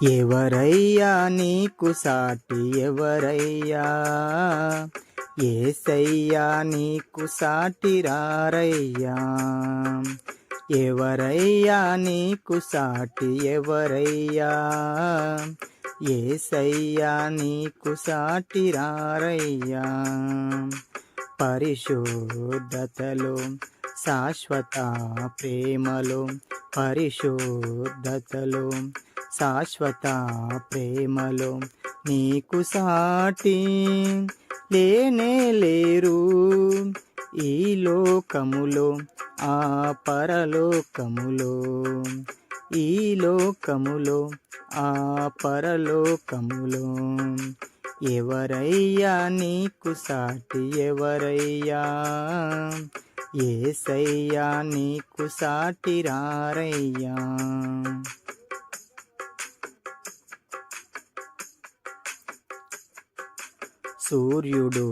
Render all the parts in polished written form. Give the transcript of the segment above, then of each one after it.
ఎవరయ్యా నీకు సాటి ఎవరయ్యా, యేసయ్యా నీకు సాటి రారయ్యా. ఎవరయ్యా నీకు సాటి ఎవరయ్యా, యేసయ్యా నీకు సాటి రారయ్యా. పరిశుద్ధతలో శాశ్వత ప్రేమలో, పరిశుద్ధతలో శాశ్వత ప్రేమలో నీకు సాటి లేనే లేరు. ఈ లోకములో ఆ పరలోకములో, ఈ లోకములో ఆ పరలోకములో ఎవరయ్యా నీకు సాటి ఎవరయ్యా, యేసయ్యా నీకు సాటి రారయ్యా. సూర్యుడు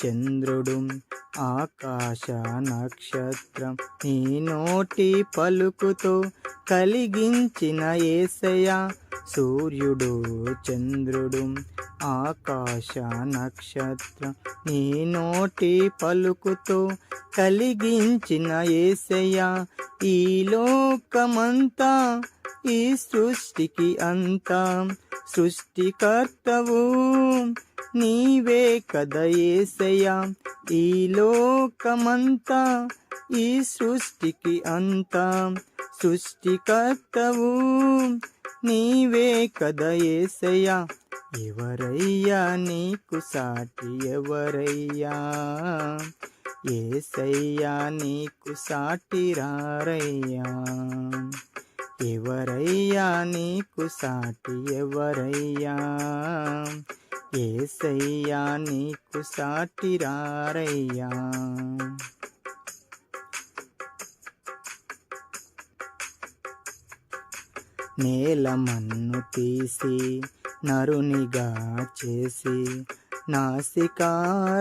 చంద్రుడు ఆకాశ నక్షత్రం నీ నోటి పలుకుతో కలిగించిన యేసయ్యా. సూర్యుడు చంద్రుడు ఆకాశ నక్షత్రం నీ నోటి పలుకుతో కలిగించిన యేసయ్యా. ఈ లోకమంతా ఈ సృష్టికి అంతా సృష్టికర్తవు నీవే కదా యేసయ్యా. ఈ లోకమంతా ఈ సృష్టికి అంతా సృష్టికర్తవు నీవే కదా యేసయ్యా. ఎవరయ్యా నీకు సాటి ఎవరయ్యా, యేసయ్యా నీకు సాటి రారయ్యా. ఎవరయ్యా నీకు సాటి ఎవరయ్యా, యేసయ్యా నీకు సాటి రారయ్యా. నేల మన్ను తీసి నరునిగా చేసి, నాసికారంధ్రములో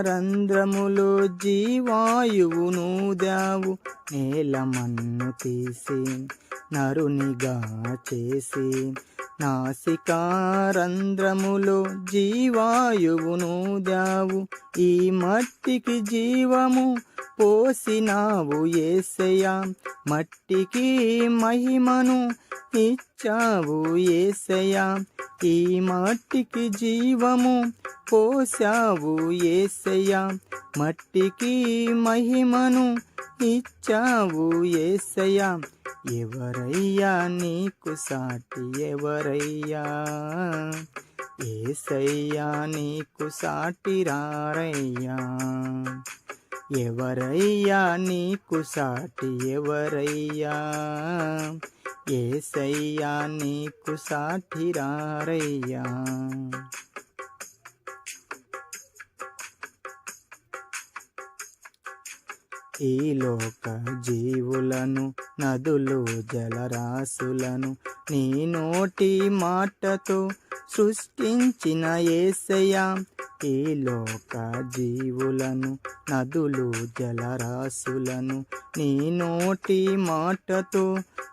జీవాయువును దావు. నేల మన్ను తీసి నరునిగా చేసి, నాసికారంధ్రములో జీవాయువును దావు. ఈ మట్టికి జీవము పోసినావు యేసయ్యా, మట్టికి మహిమను ఇచ్చావు యేసయ్యా. ఈ మట్టికి జీవము పోసావు యేసయ్యా, మట్టికి మహిమను ఇచ్చావు యేసయ్యా. ఎవరయ్యా నీకు సాటి ఎవరయ్యా, యేసయ్యా నీకు సాటి రారయ్యా. ఎవరయ్యా నీకు సాటి ఎవరయ్యా, యేసయ్యా నీకు సాటి రారయ్యా. ఈ లోక జీవులను నదులు జలరాశులను నీ నోటి మాటతో సృష్టించిన యేసయ్యా. ఈ లోక జీవులను నదులు జలరాశులను నీ నోటి మాటతో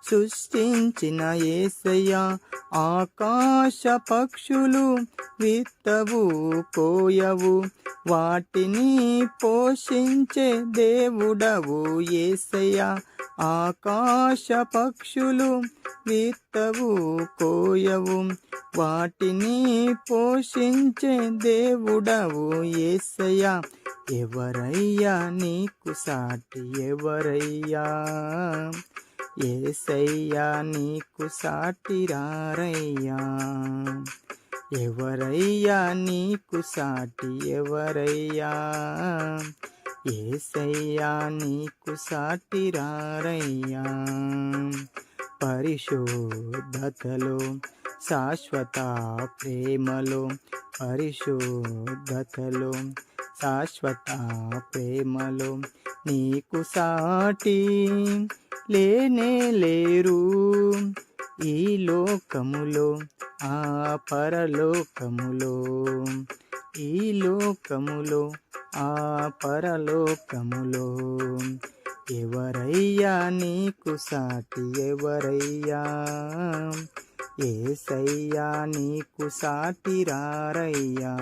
సృష్టించిన యేసయ్యా. ఆకాశ పక్షులు విత్తవు కోయవు, వాటిని పోషించే దేవుడవు యేసయ్యా. ఆకాశ పక్షులు విత్తవు కోయవు, వాటిని పోషించే దేవుడవు యేసయ్యా. ఎవరయ్యా నీకు సాటి ఎవరయ్యా, యేసయ్యా నీకు సాటి రారయ్యా. ఎవరయ్యా నీకు సాటి ఎవరయ్యా, యేసయ్యా నీకు సాటి రారయ్యా. పరిశుద్ధతలో శాశ్వత ప్రేమలో, పరిశుద్ధతలో శాశ్వత ప్రేమలో నీకు సాటి లేనే లేరు. ఈ లోకములో ఆ పరలోకములో, ఈ లోకములో ఆ పరలోకములో ఎవరయ్యా నీకు సాటి ఎవరయ్యా, యేసయ్యా నీకు సాటి రారయ్యా.